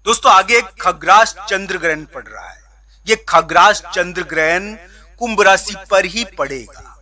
दोस्तों आगे एक खग्रास चंद्र ग्रहण पड़ रहा है। ये खग्रास चंद्र ग्रहण कुंभ राशि पर ही पड़ेगा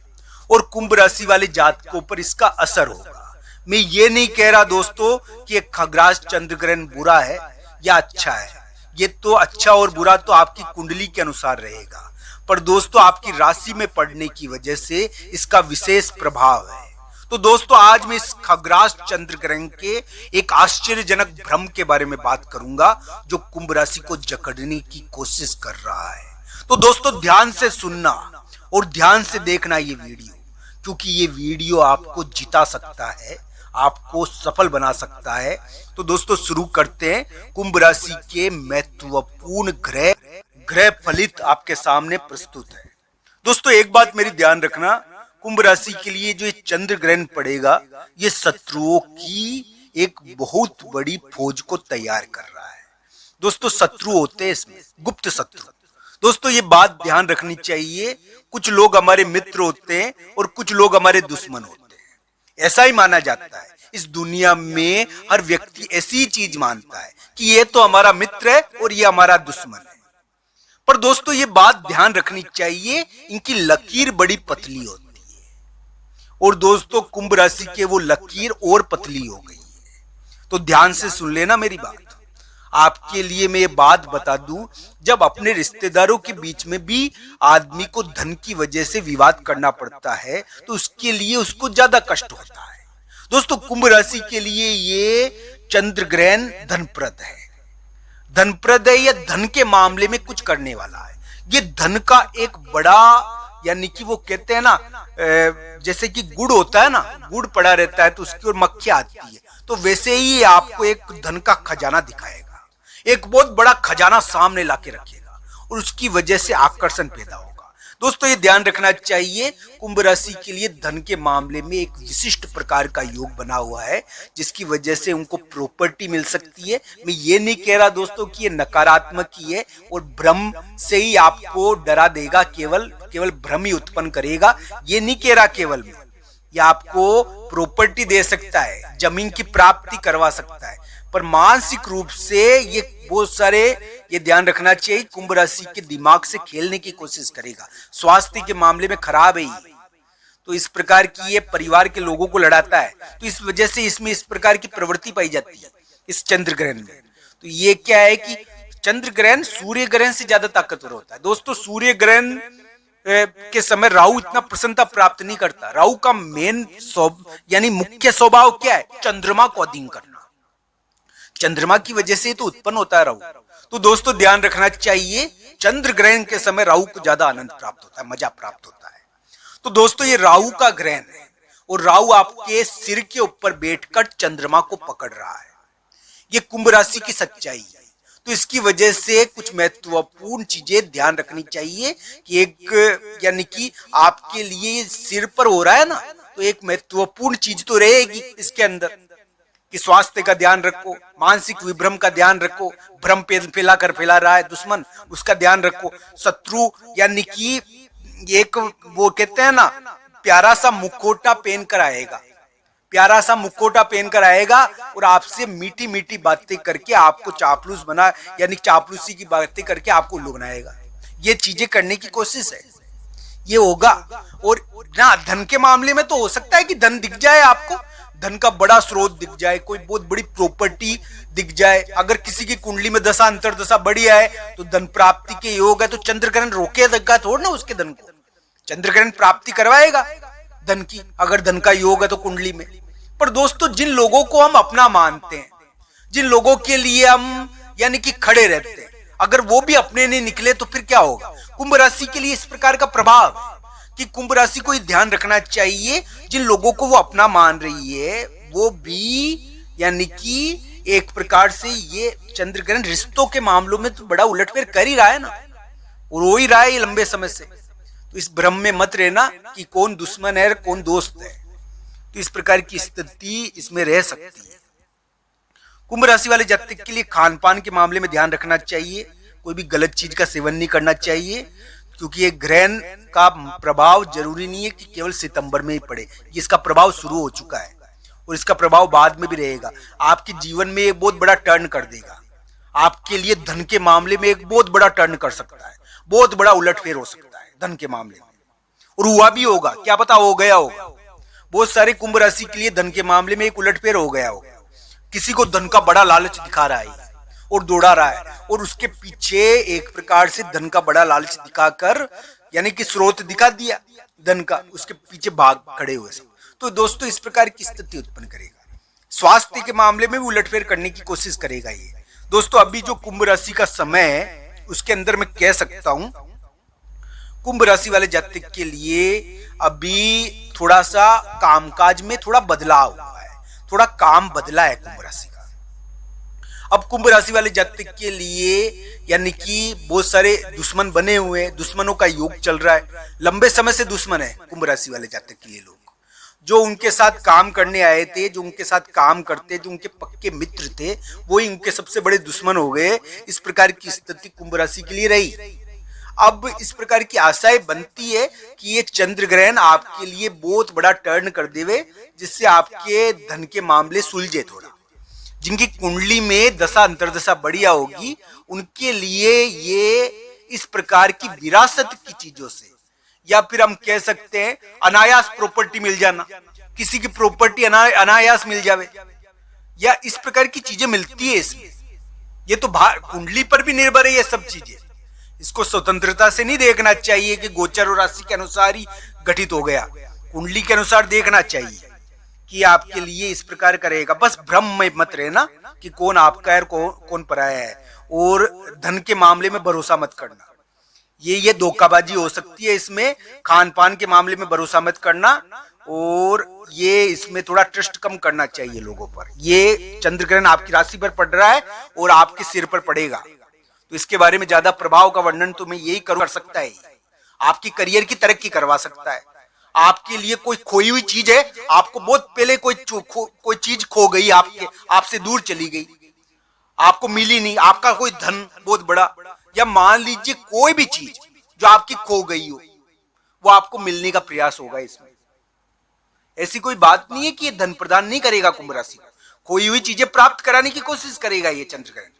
और कुंभ राशि वाले जातकों पर इसका असर होगा। मैं ये नहीं कह रहा दोस्तों कि ये खग्रास चंद्र ग्रहण बुरा है या अच्छा है। ये तो अच्छा और बुरा तो आपकी कुंडली के अनुसार रहेगा, पर दोस्तों आपकी राशि में पड़ने की वजह से इसका विशेष प्रभाव है। तो दोस्तों आज मैं इस खग्रास चंद्र ग्रहण के एक आश्चर्यजनक भ्रम के बारे में बात करूंगा जो कुंभ राशि को जकड़ने की कोशिश कर रहा है। तो दोस्तों ध्यान से सुनना और ध्यान से देखना ये वीडियो, क्योंकि ये वीडियो आपको जिता सकता है, आपको सफल बना सकता है। तो दोस्तों शुरू करते हैं। कुंभ राशि के महत्वपूर्ण ग्रह फलित आपके सामने प्रस्तुत है। दोस्तों एक बात मेरी ध्यान रखना, कुंभ राशि के लिए जो ये चंद्र ग्रहण पड़ेगा ये शत्रुओं की एक बहुत बड़ी फौज को तैयार कर रहा है। दोस्तों शत्रु होते हैं इसमें, गुप्त शत्रु। दोस्तों ये बात ध्यान रखनी चाहिए, कुछ लोग हमारे मित्र होते हैं और कुछ लोग हमारे दुश्मन होते हैं। ऐसा ही माना जाता है इस दुनिया में, हर व्यक्ति ऐसी चीज मानता है कि ये तो हमारा मित्र है और ये हमारा दुश्मन है। पर दोस्तों ये बात ध्यान रखनी चाहिए, इनकी लकीर बड़ी पतली होती है और दोस्तों कुंभ राशि के वो लकीर और पतली हो गई है। तो ध्यान से सुन लेना मेरी बात। आपके लिए मैं ये बात बता दूं, जब अपने रिश्तेदारों के बीच में भी आदमी को धन की वजह से विवाद करना पड़ता है तो उसके लिए उसको ज्यादा कष्ट होता है। दोस्तों कुंभ राशि के लिए ये चंद्र ग्रहण धनप्रद है। धनप्रद है या धन के मामले में कुछ करने वाला है। ये धन का एक बड़ा, यानी कि वो कहते हैं ना, जैसे कि गुड़ होता है ना, गुड़ पड़ा रहता है तो उसकी ओर मक्खियां आती है, तो वैसे ही आपको एक धन का खजाना दिखाएगा, एक बहुत बड़ा खजाना सामने लाके रखेगा और उसकी वजह से आकर्षण पैदा होगा। दोस्तों ये ध्यान रखना चाहिए, कुंभ राशि के लिए धन के मामले में एक विशिष्ट प्रकार का योग बना हुआ है जिसकी वजह से उनको प्रॉपर्टी मिल सकती है। मैं ये नहीं कह रहा दोस्तों कि ये नकारात्मक ही है और भ्रम से ही आपको डरा देगा, केवल भ्रम ही उत्पन्न करेगा। ये नहीं कह रहा केवल में, ये आपको प्रॉपर्टी दे सकता है, जमीन की प्राप्ति करवा सकता है, पर मानसिक रूप से ये बहुत सारे, ये ध्यान रखना चाहिए, कुंभ राशि के दिमाग से खेलने की कोशिश करेगा। स्वास्थ्य के मामले में खराब है ये, तो इस प्रकार की ये परिवार के लोगों को लड़ाता है, तो इस वजह से इसमें इस प्रकार की प्रवृत्ति पाई जाती है इस चंद्र ग्रहण में। तो ये क्या है कि चंद्र ग्रहण सूर्य ग्रहण से ज्यादा ताकतवर होता है। दोस्तों सूर्य ग्रहण के समय राहु इतना प्रसन्नता प्राप्त नहीं करता। राहु का मेन यानी मुख्य स्वभाव क्या है? चंद्रमा को अधीन करना। चंद्रमा की वजह से तो उत्पन्न होता है राहु। तो दोस्तों ध्यान रखना चाहिए, चंद्र ग्रहण के समय राहु को ज्यादा आनंद प्राप्त होता है, मजा प्राप्त होता है। तो दोस्तों ये राहु का ग्रहण है और राहु आपके सिर के ऊपर बैठकर चंद्रमा को पकड़ रहा है। ये कुंभ राशि की सच्चाई है। तो इसकी वजह से कुछ महत्वपूर्ण चीजें ध्यान रखनी चाहिए कि एक, यानी कि आपके लिए सिर पर हो रहा है ना, तो एक महत्वपूर्ण चीज तो रहेगी इसके अंदर कि स्वास्थ्य का ध्यान रखो, मानसिक विभ्रम का ध्यान रखो, भ्रम फैला रहा है दुश्मन, उसका ध्यान रखो। शत्रु यानी कि एक, वो कहते हैं ना, प्यारा सा मुखौटा पहन कर आएगा, प्यारा सा मुखौटा पहन कर आएगा और आपसे मीठी मीठी बातें करके आपको चापलूस बना, यानी चापलूसी की बातें करके आपको उल्लू बनाएगा। ये चीजें करने की कोशिश है, ये होगा। और ना धन के मामले में तो हो सकता है कि धन दिख जाए आपको, धन का बड़ा स्रोत दिख जाए, कोई बहुत बड़ी प्रॉपर्टी दिख जाए। अगर किसी की कुंडली में दशा अंतरदशा बढ़िया है तो धन प्राप्ति के योग है, तो चंद्र ग्रहण रोकेगा थोड़ा ना उसके धन को, चंद्र ग्रहण प्राप्ति करवाएगा धन की, अगर धन का योग है तो कुंडली में। पर दोस्तों जिन लोगों को हम अपना मानते हैं, जिन लोगों के लिए हम यानी कि खड़े रहते हैं, अगर वो भी अपने नहीं निकले तो फिर क्या होगा? कुंभ राशि के लिए इस प्रकार का प्रभाव है कि कुंभ राशि को ध्यान रखना चाहिए, जिन लोगों को वो अपना मान रही है वो भी, यानी कि एक प्रकार से ये चंद्र ग्रहण रिश्तों के मामलों में तो बड़ा उलटफेर कर ही रहा है ना, और हो ही रहा है लंबे समय से। तो इस भ्रम में मत रहना कि कौन दुश्मन है कौन दोस्त है, तो इस प्रकार की स्थिति इसमें रह सकती है। कुंभ राशि वाले जातक के लिए खान पान के मामले में ध्यान रखना चाहिए, कोई भी गलत चीज का सेवन नहीं करना चाहिए, क्योंकि ये ग्रहण का प्रभाव जरूरी नहीं है कि केवल सितंबर में ही पड़े, इसका प्रभाव शुरू हो चुका है और इसका प्रभाव बाद में भी रहेगा। आपके जीवन में ये बहुत बड़ा टर्न कर देगा, आपके लिए धन के मामले में एक बहुत बड़ा टर्न कर सकता है, बहुत बड़ा उलटफेर हो सकता है धन के मामले में, और हुआ भी होगा, क्या पता हो गया होगा। बहुत सारे कुंभ राशि के लिए धन के मामले में एक उलटफेर हो गया होगा। किसी को धन का बड़ा लालच दिखा रहा है और दौड़ा रहा है, और उसके पीछे एक प्रकार से धन का बड़ा लालच दिखाकर, यानी कि स्रोत दिखा दिया धन का, उसके पीछे भाग खड़े हुए सब। तो दोस्तों इस प्रकार की स्थिति उत्पन्न करेगा। स्वास्थ्य के मामले में भी उलटफेर करने की कोशिश करेगा ये। दोस्तों अभी जो कुंभ राशि का समय है उसके अंदर मैं कह सकता हूं कुंभ राशि वाले जातक के लिए अभी थोड़ा सा कामकाज में थोड़ा बदलाव हुआ है, थोड़ा काम बदला है कुंभ राशि का। अब कुंभ राशि वाले जातक के लिए यानी कि बहुत सारे दुश्मन बने हुए हैं, दुश्मनों का योग चल रहा है, लंबे समय से दुश्मन है कुंभ राशि वाले जातक के लिए। लोग जो उनके साथ काम करने आए थे, जो उनके साथ काम करते, जो उनके पक्के मित्र थे, वो ही उनके सबसे बड़े दुश्मन हो गए। इस प्रकार की स्थिति कुंभ राशि के लिए रही। अब इस प्रकार की आशाएं बनती है कि ये चंद्र ग्रहण आपके लिए बहुत बड़ा टर्न कर देवे, जिससे आपके धन के मामले सुलझे थोड़ा। जिनकी कुंडली में दशा अंतरदशा बढ़िया होगी उनके लिए ये इस प्रकार की विरासत की चीजों से, या फिर हम कह सकते हैं अनायास प्रॉपर्टी मिल जाना, किसी की प्रॉपर्टी अनायास मिल जावे, या इस प्रकार की चीजें मिलती है इसमें। ये तो कुंडली पर भी निर्भर है ये सब चीजें। इसको स्वतंत्रता से नहीं देखना चाहिए कि गोचर और राशि के अनुसार ही घटित हो गया। कुंडली के अनुसार देखना चाहिए कि आपके लिए इस प्रकार करेगा। बस भ्रम में मत रहना कि कौन आपका है कौन पराया है, और धन के मामले में भरोसा मत करना। ये धोखाबाजी हो सकती है इसमें। खान पान के मामले में भरोसा मत करना, और ये इसमें थोड़ा ट्रस्ट कम करना चाहिए लोगों पर। ये चंद्र ग्रहण आपकी राशि पर पड़ रहा है और आपके सिर पर पड़ेगा, तो इसके बारे में ज्यादा प्रभाव का वर्णन तो मैं यही कर सकता है। आपकी करियर की तरक्की करवा सकता है। आपके लिए कोई खोई हुई चीज है, आपको बहुत पहले कोई चीज खो गई, आपसे दूर चली गई, आपको मिली नहीं, आपका कोई धन बहुत बड़ा, या मान लीजिए कोई भी चीज जो आपकी खो गई हो वो आपको मिलने का प्रयास होगा। इसमें ऐसी कोई बात नहीं है कि ये धन प्रदान नहीं करेगा कुंभ राशि, खोई हुई चीजें प्राप्त कराने की कोशिश करेगा ये चंद्र ग्रहण।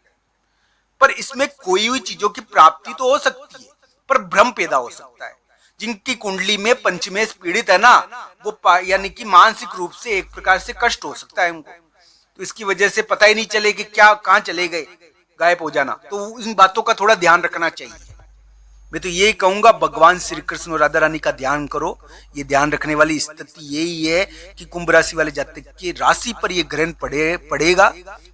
पर इसमें खोई हुई चीजों की प्राप्ति तो हो सकती है, पर भ्रम पैदा हो सकता है। जिनकी कुंडली में पंचमेश पीड़ित है ना, वो यानी कि मानसिक रूप से एक प्रकार से कष्ट हो सकता है उनको, तो इसकी वजह से पता ही नहीं चले कि क्या कहां चले गए, गायब हो जाना। तो इन बातों का थोड़ा ध्यान रखना चाहिए। मैं तो यही कहूंगा भगवान श्री कृष्ण और राधा रानी का ध्यान करो। ये ध्यान रखने वाली स्थिति यही है कि कुंभ राशि वाले जातक की राशि पर ये ग्रहण पड़ेगा,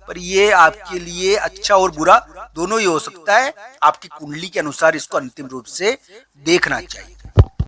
पर ये आपके लिए अच्छा और बुरा दोनों ही हो सकता है। आपकी कुंडली के अनुसार इसको अंतिम रूप से देखना चाहिए।